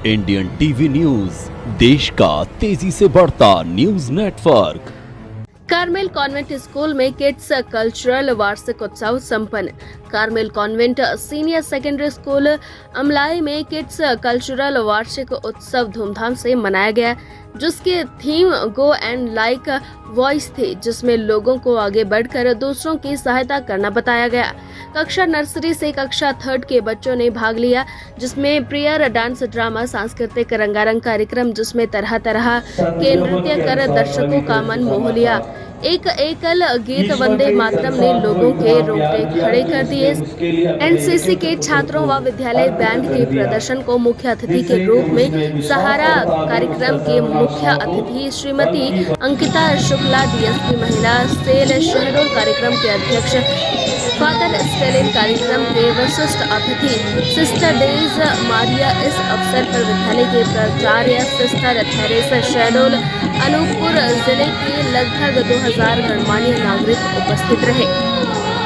Indian TV news, देश का तेजी से बढ़ता news network. Carmel convent school में किड्स कल्चरल वार्षिक उत्सव संपन्न। Carmel convent senior secondary school Amlai में किड्स कल्चरल वार्षिक उत्सव धूमधाम से मनाया गया, जिसकी theme go and like voice थी, जिसमें लोगों को आगे बढ़कर दूसरों की सहायता करना बताया गया। कक्षा नर्सरी से कक्षा 3 के बच्चों ने भाग लिया, जिसमें प्रेयर, डांस, ड्रामा, सांस्कृतिक रंगारंग कार्यक्रम, जिसमें तरह तरह के नृत्य कर दर्शकों का मन मोह लिया। एक एकल गीत वंदे मातरम ने लोगों के रोंगटे खड़े कर दिए। एनसीसी के छात्रों व विद्यालय बैंड के प्रदर्शन को मुख्य अतिथि के रूप में सहारा कार्यक्रम के मुख्य अतिथि श्रीमती अंकिता शुक्ला, डीएसपी महिला सेल शहडोल कार्यक्रम के अध्यक्ष फादर स्टेलिन, कार्यक्रम के विशिष्ट अतिथि सिस्टर डेज मारिया। इस अवसर पर विद्यालय के प्राचार्य सिस्टर थेरेसा शहडोल, अनूपपुर जिले के लगभग 2000 गणमान्य नागरिक उपस्थित रहे।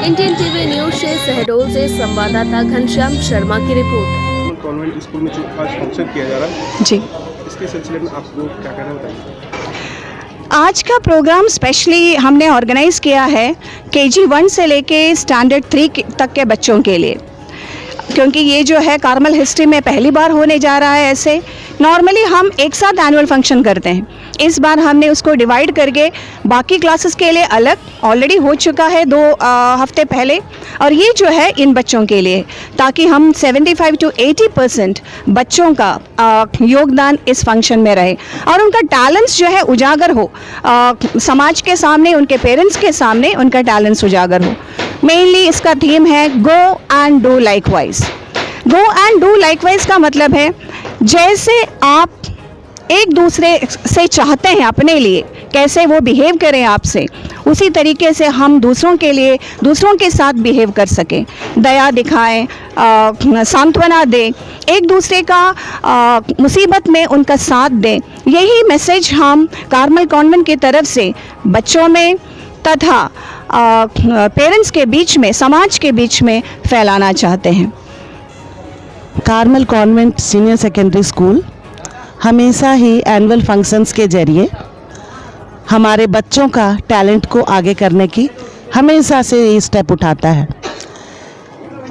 इंडियन टीवी न्यूज से शहडोल से संवाददाता घनश्याम शर्मा की रिपोर्ट। कॉन्वेंट स्कूल में जो आज फंक्शन किया जा रहा है जी, इसके सिलसिले में आपको क्या कहना बताइए। आज का प्रोग्राम स्पेशली हमने ऑर्गेनाइज किया है KG 1 से लेके स्टैंडर्ड 3 तक के बच्चों के लिए, क्योंकि ये जो है कार्मल हिस्ट्री में पहली बार होने जा रहा है। ऐसे नॉर्मली हम एक साथ एनुअल फंक्शन करते हैं, इस बार हमने उसको डिवाइड करके बाकी क्लासेस के लिए अलग ऑलरेडी हो चुका है 2 हफ्ते पहले, और ये जो है इन बच्चों के लिए, ताकि हम 75 to 80% बच्चों का योगदान इस फंक्शन में रहे और उनका टैलेंट्स जो है उजागर हो, समाज के सामने, उनके पेरेंट्स के सामने उनका टैलेंट्स उजागर हो। मेनली इसका थीम है go and do likewise. Go and do likewise का मतलब है जैसे आप एक दूसरे से चाहते हैं अपने लिए, कैसे वो बिहेव करें आपसे, उसी तरीके से हम दूसरों के लिए, दूसरों के साथ बिहेव कर सकें, दया दिखाएं, सांत्वना दें, एक दूसरे का मुसीबत में उनका साथ दें। यही मैसेज हम कार्मल कॉन्वेंट की तरफ से बच्चों में तथा पेरेंट्स के बीच में, समाज के बीच में फैलाना चाहते हैं। Carmel convent senior secondary school हमेशा ही एनुअल फंक्शंस के जरिए हमारे बच्चों का टैलेंट को आगे करने की हमेशा से ये स्टेप उठाता है।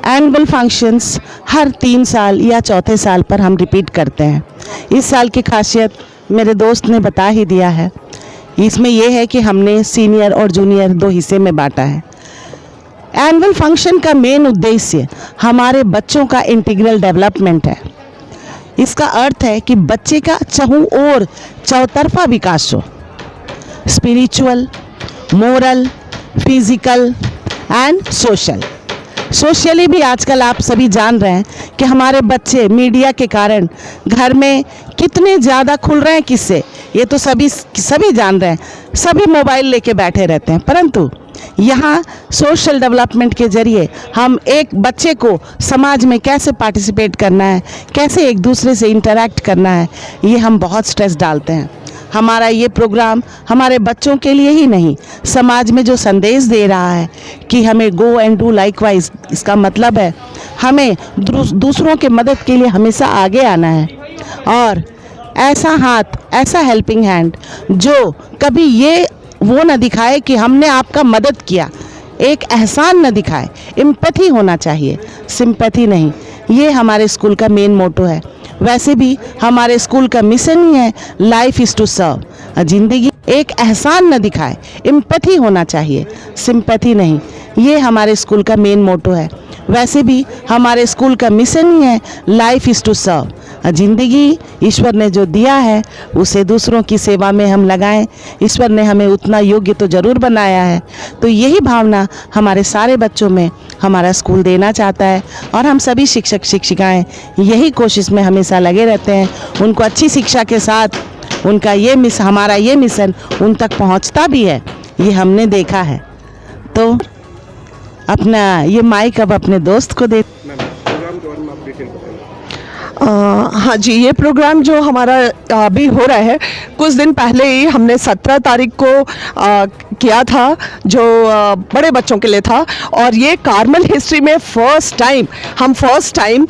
एनुअल फंक्शंस हर 3 साल या चौथे साल पर हम रिपीट करते हैं। इस साल की खासियत मेरे दोस्त ने बता ही दिया है। इसमें यह है कि हमने सीनियर और जूनियर 2 हिस्से में बांटा है। एनुअल फंक्शन का मेन उद्देश्य हमारे बच्चों का इंटीग्रल डेवलपमेंट है। इसका अर्थ है कि बच्चे का और चौतरफा विकास हो, spiritual, moral, physical and social. Socially भी आजकल आप सभी जान रहे हैं कि हमारे बच्चे मीडिया के कारण घर में कितने ज़्यादा खुल रहे हैं। किससे, ये तो सभी जान रहे हैं, सभी मोबाइल लेके बैठे रहते हैं। परंतु यहाँ सोशल डेवलपमेंट के जरिए हम एक बच्चे को समाज में कैसे पार्टिसिपेट करना है, कैसे एक दूसरे से इंटरैक्ट करना है, ये हम बहुत स्ट्रेस डालते हैं। हमारा ये प्रोग्राम हमारे बच्चों के लिए ही नहीं, समाज में जो संदेश दे रहा है कि हमें गो एंड डू लाइकवाइज, इसका मतलब है हमें दूसरों के मदद के लिए हमेशा आगे आना है और ऐसा हाथ, ऐसा हेल्पिंग हैंड जो कभी ये वो न दिखाए कि हमने आपका मदद किया, एक एहसान न दिखाए। एम्पैथी होना चाहिए, सिंपैथी नहीं। ये हमारे स्कूल का मेन मोटो है। वैसे भी हमारे स्कूल का मिशन ही है लाइफ इज़ टू सर्व। जिंदगी एक एहसान न दिखाए, एम्पैथी होना चाहिए, सिंपैथी नहीं। ये हमारे स्कूल का मेन मोटो है। वैसे भी हमारे स्कूल का मिशन ही है लाइफ इज़ टू सर्व। जिंदगी ईश्वर ने जो दिया है उसे दूसरों की सेवा में हम लगाएं। ईश्वर ने हमें उतना योग्य तो ज़रूर बनाया है, तो यही भावना हमारे सारे बच्चों में हमारा स्कूल देना चाहता है और हम सभी शिक्षक शिक्षिकाएं यही कोशिश में हमेशा लगे रहते हैं। उनको अच्छी शिक्षा के साथ उनका हमारा ये मिशन उन तक पहुंचता भी है, ये हमने देखा है। तो अपना ये माइक अब अपने दोस्त को दे। प्रोग्राम के बारे में आप डिटेल बताइए। हाँ जी, ये प्रोग्राम जो हमारा अभी हो रहा है, कुछ दिन पहले ही हमने 17 तारीख को किया था, जो बड़े बच्चों के लिए था। और ये कार्मल हिस्ट्री में फर्स्ट टाइम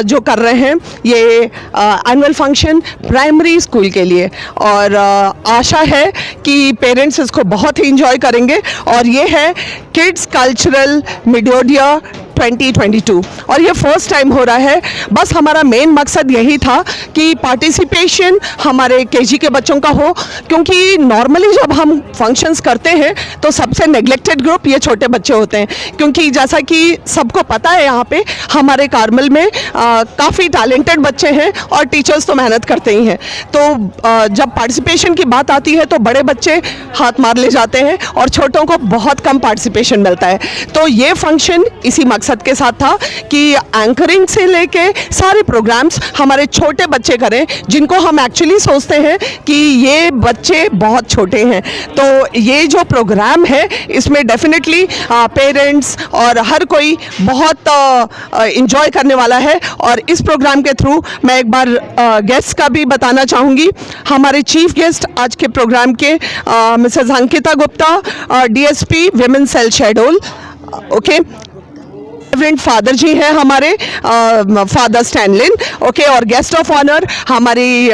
जो कर रहे हैं ये एनुअल फंक्शन प्राइमरी स्कूल के लिए। और आशा है कि पेरेंट्स इसको बहुत ही इंजॉय करेंगे। और ये है किड्स कल्चरल मिडोडिया 2022 और ये फर्स्ट टाइम हो रहा है। बस हमारा मेन मकसद यही था कि पार्टिसिपेशन हमारे केजी के बच्चों का हो, क्योंकि नॉर्मली जब हम फंक्शंस करते हैं तो सबसे नेग्लेक्टेड ग्रुप ये छोटे बच्चे होते हैं। क्योंकि जैसा कि सबको पता है यहाँ पे हमारे कार्मल में काफ़ी टैलेंटेड बच्चे हैं और टीचर्स तो मेहनत करते ही हैं। तो जब पार्टिसिपेशन की बात आती है तो बड़े बच्चे हाथ मार ले जाते हैं और छोटों को बहुत कम पार्टिसिपेशन मिलता है। तो ये फंक्शन इसी मकसद के साथ था कि एंकरिंग से लेके सारे प्रोग्राम्स हमारे छोटे बच्चे करें, जिनको हम एक्चुअली सोचते हैं कि ये बच्चे बहुत छोटे हैं। तो ये जो प्रोग्राम है इसमें डेफिनेटली पेरेंट्स और हर कोई बहुत इंजॉय करने वाला है। और इस प्रोग्राम के थ्रू मैं एक बार गेस्ट का भी बताना चाहूँगी। हमारे चीफ गेस्ट आज के प्रोग्राम के Mrs Ankita Gupta, DSP women cell Shahdol, okay. Reverend father ji हैं हमारे, फादर स्टैनलिन, ओके। और गेस्ट ऑफ ऑनर हमारी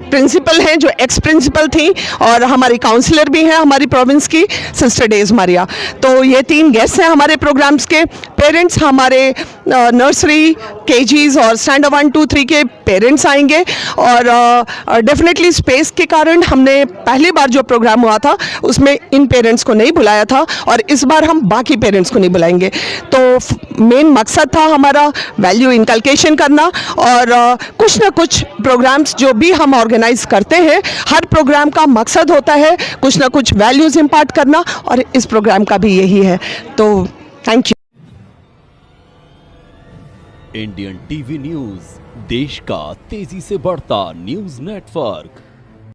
प्रिंसिपल हैं जो एक्स प्रिंसिपल थी, और हमारी काउंसलर भी हैं हमारी प्रोविंस की, सिस्टर डेज मारिया। तो ये 3 गेस्ट हैं हमारे प्रोग्राम्स के। पेरेंट्स हमारे नर्सरी, केजीज और स्टैंडर्ड 1, 2, 3 के पेरेंट्स आएंगे। और डेफिनेटली स्पेस के कारण हमने पहली बार जो प्रोग्राम हुआ था उसमें इन पेरेंट्स को नहीं बुलाया था, और इस बार हम बाकी पेरेंट्स को नहीं बुलाएंगे। तो मेन मकसद था हमारा वैल्यू इनकलकेशन करना। और कुछ ना कुछ प्रोग्राम्स जो भी हम ऑर्गेनाइज करते हैं, हर प्रोग्राम का मकसद होता है कुछ ना कुछ वैल्यूज़ इम्पार्ट करना, और इस प्रोग्राम का भी यही है। तो thank you. Indian TV news, देश का तेजी से बढ़ता न्यूज नेटवर्क।